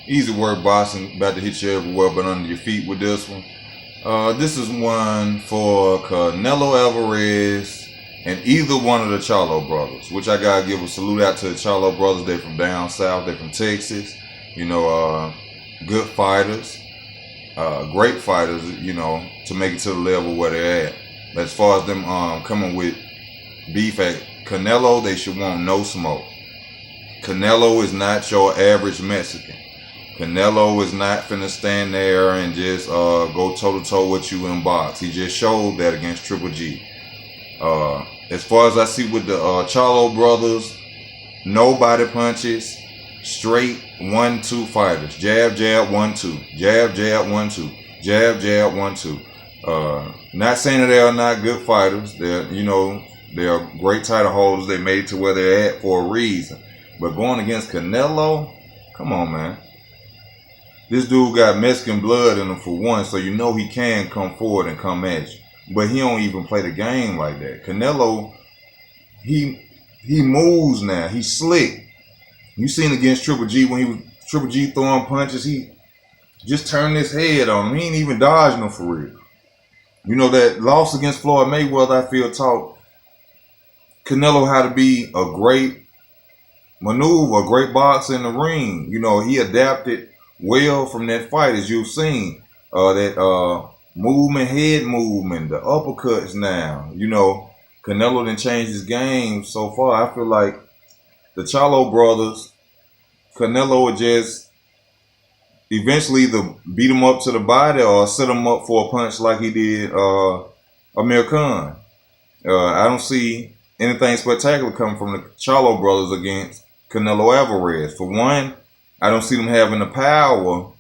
Easy work boxing, about to hit you everywhere but under your feet with this one. This is one for Canelo Alverez and either one of the Charlo brothers, which I gotta give a salute out to the Charlo brothers. They're from down south, they're from Texas. Good fighters, great fighters, to make it to the level where they're at. As far as them coming with beef at Canelo, they should want no smoke. Canelo is not your average Mexican. Canelo is not finna stand there and just go toe-to-toe with you in box. He just showed that against Triple G. As far as I see with the Charlo brothers, nobody punches, straight 1-2 fighters. Jab, jab, 1-2. Jab, jab, 1-2. Jab, jab, 1-2. Not saying that they are not good fighters. They're great title holders. They made it to where they're at for a reason. But going against Canelo, come on, man. This dude got Mexican blood in him for one, so you know he can come forward and come at you. But he don't even play the game like that. Canelo, he moves now. He's slick. You seen against Triple G when he was Triple G throwing punches, he just turned his head on him. He ain't even dodging him for real. That loss against Floyd Mayweather, I feel, taught Canelo how to be a great maneuver, a great boxer in the ring. He adapted well from that fight, as you've seen. That movement, head movement, the uppercuts now. Canelo done changed his game so far. I feel like the Charlo brothers, Canelo would just eventually either beat him up to the body or set him up for a punch like he did Amir Khan. I don't see anything spectacular coming from the Charlo brothers against Canelo Alvarez. For one, I don't see them having the power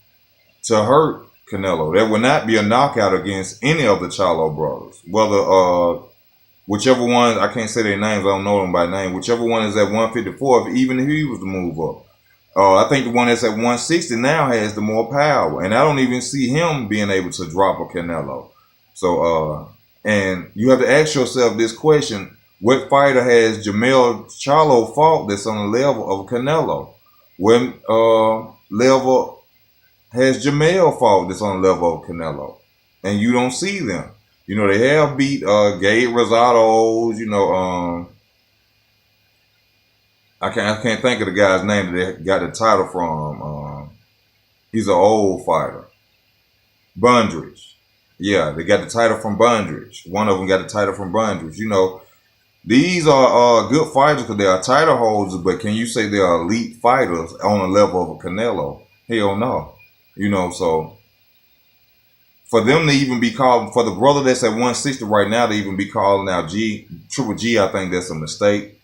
to hurt Canelo. There will not be a knockout against any of the Charlo brothers. Whether whichever one, I can't say their names, I don't know them by name. Whichever one is at 154, even if he was to move up. I think the one that's at 160 now has the more power. And I don't even see him being able to drop a Canelo. So, and you have to ask yourself this question: what fighter has Jermell Charlo fought that's on the level of Canelo? What level has Jermell fought that's on the level of Canelo? And you don't see them. They have beat Gabe Rosado's, I can't think of the guy's name that they got the title from. He's an old fighter. Bundridge. Yeah, they got the title from Bundridge. One of them got the title from Bundridge. These are good fighters because they are title holders, but can you say they are elite fighters on the level of a Canelo? Hell no. So for them to even be called, for the brother that's at 160 right now to even be calling out Triple G, I think that's a mistake.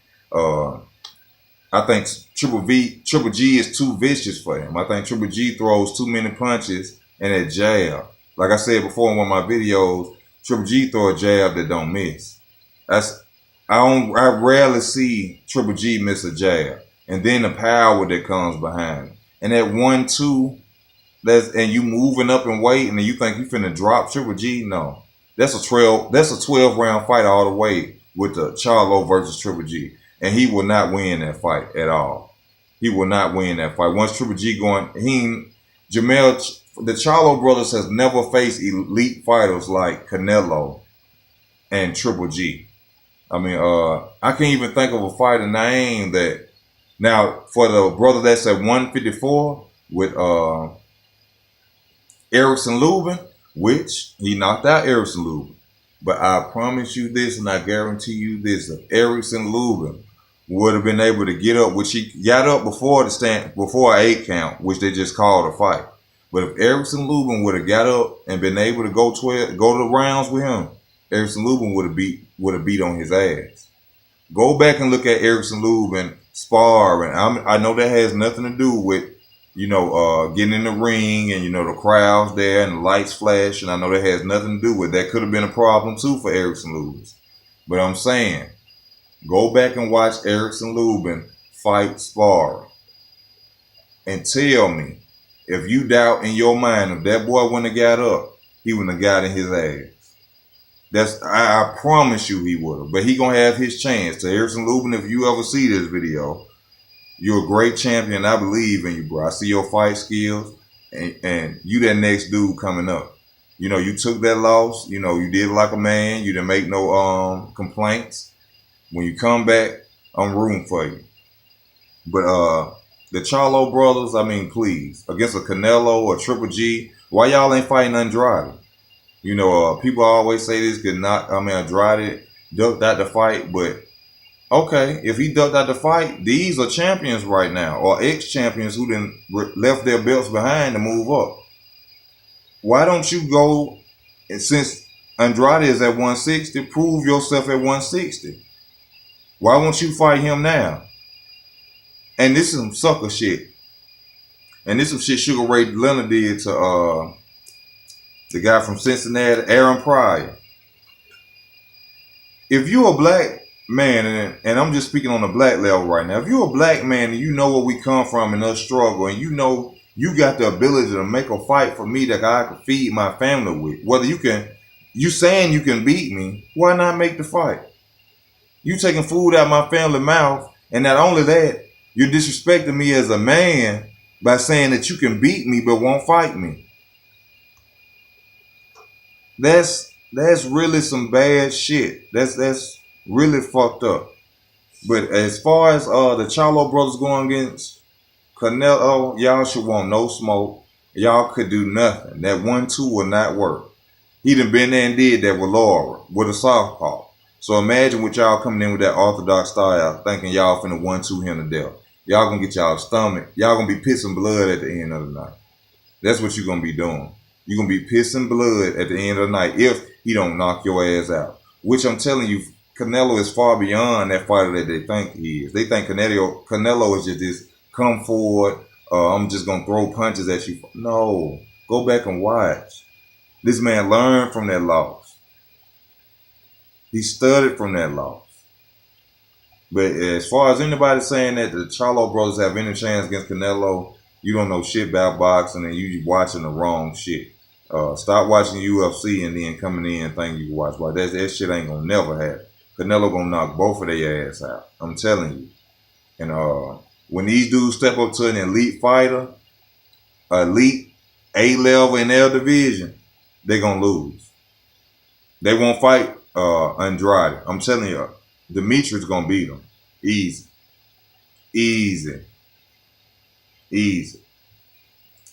I think Triple G is too vicious for him. I think Triple G throws too many punches and a jab. Like I said before in one of my videos, Triple G throw a jab that don't miss. I rarely see Triple G miss a jab. And then the power that comes behind it. And that 1-2, and you moving up in weight and you think you finna drop Triple G? No. That's a 12 round fight all the way with the Charlo versus Triple G. And he will not win that fight at all. He will not win that fight. Once Triple G going, the Charlo brothers has never faced elite fighters like Canelo and Triple G. I mean, I can't even think of a fighter name that. Now, for the brother that's at 154 with Erickson Lubin, which he knocked out Erickson Lubin. But I promise you this, and I guarantee you this: if Erickson Lubin would have been able to get up, which he got up before before an 8 count, which they just called a fight. But if Erickson Lubin would have got up and been able to go to the rounds with him, Erickson Lubin would have beat on his ass. Go back and look at Erickson Lubin sparring. I know that has nothing to do with getting in the ring and the crowds there and the lights flashing. I know that has nothing to do with that. Could have been a problem too for Erickson Lubin. But I'm saying, go back and watch Erickson Lubin fight sparring and tell me if you doubt in your mind if that boy wouldn't have got up, he wouldn't have got in his ass. I promise you he would have. But he gonna have his chance. To Erickson Lubin, if you ever see this video, You're a great champion. I believe in you, bro. I see your fight skills, and you that next dude coming up. You know, you took that loss. You know, you did it like a man. You didn't make no complaints. When you come back, I'm rooting for you. But the Charlo brothers, I mean, please, against a Canelo or Triple G, why y'all ain't fighting Andrade? You know, people always say this could not. I mean, Andrade ducked out the fight, but okay, if he ducked out the fight, these are champions right now, or ex-champions who then left their belts behind to move up. Why don't you go, and since Andrade is at 160, prove yourself at 160? Why won't you fight him now? And this is some sucker shit. And this is some shit Sugar Ray Leonard did to the guy from Cincinnati, Aaron Pryor. If you're a black man, and I'm just speaking on the black level right now, if you're a black man and you know where we come from and us struggle, and you know you got the ability to make a fight for me that I can feed my family with, whether you saying you can beat me, why not make the fight? You taking food out my family mouth, and not only that, you're disrespecting me as a man by saying that you can beat me but won't fight me. That's really some bad shit. That's really fucked up. But as far as the Charlo brothers going against Canelo, y'all should want no smoke. Y'all could do nothing. That 1-2 will not work. He done been there and did that with Laura, with a southpaw. So imagine with y'all coming in with that orthodox style, thinking y'all finna 1-2 him to death. Y'all gonna get y'all stomach. Y'all gonna be pissing blood at the end of the night. That's what you're gonna be doing. You're gonna be pissing blood at the end of the night if he don't knock your ass out. Which I'm telling you, Canelo is far beyond that fighter that they think he is. They think Canelo is just this come forward, I'm just gonna throw punches at you. No, go back and watch. This man learned from that loss. He studied from that loss. But as far as anybody saying that the Charlo brothers have any chance against Canelo, you don't know shit about boxing and you watching the wrong shit. Stop watching UFC and then coming in and thinking you can watch. But that shit ain't gonna never happen. Canelo gonna knock both of their ass out. I'm telling you. And when these dudes step up to an elite fighter, elite A-level in their division, they gonna lose. They won't fight Andrade. I'm telling you, Demetrius gonna beat him. Easy. Easy.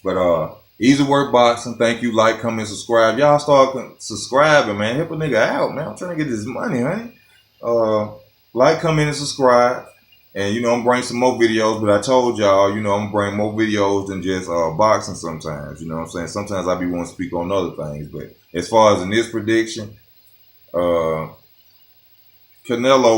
But easy work boxing. Thank you. Like, comment, subscribe. Y'all start subscribing, man. Help a nigga out, man. I'm trying to get this money, honey. Like, comment, and subscribe. And, you know, I'm bringing some more videos, but I told y'all, you know, I'm bringing more videos than just boxing sometimes. You know what I'm saying? Sometimes I be wanting to speak on other things. But as far as in this prediction, Canelo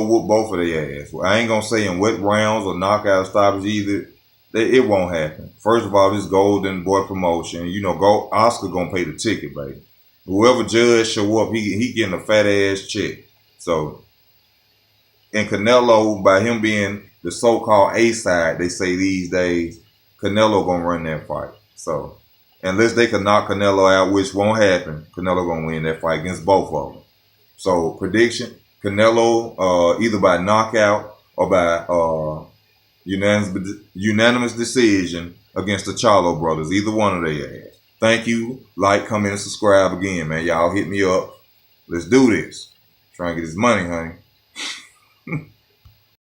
whooped both of their ass. Well, I ain't going to say in what rounds or knockout stoppage either. It won't happen. First of all, this Golden Boy promotion, you know, Oscar going to pay the ticket, baby. Whoever judge show up, he getting a fat ass check. So, and Canelo, by him being the so-called A-side, they say these days, Canelo gonna run that fight. So, unless they can knock Canelo out, which won't happen, Canelo gonna win that fight against both of them. So, prediction, Canelo either by knockout or by unanimous decision against the Charlo brothers, either one of their ass. Thank you. Like, comment, and subscribe again, man. Y'all hit me up. Let's do this. Try and get this money, honey.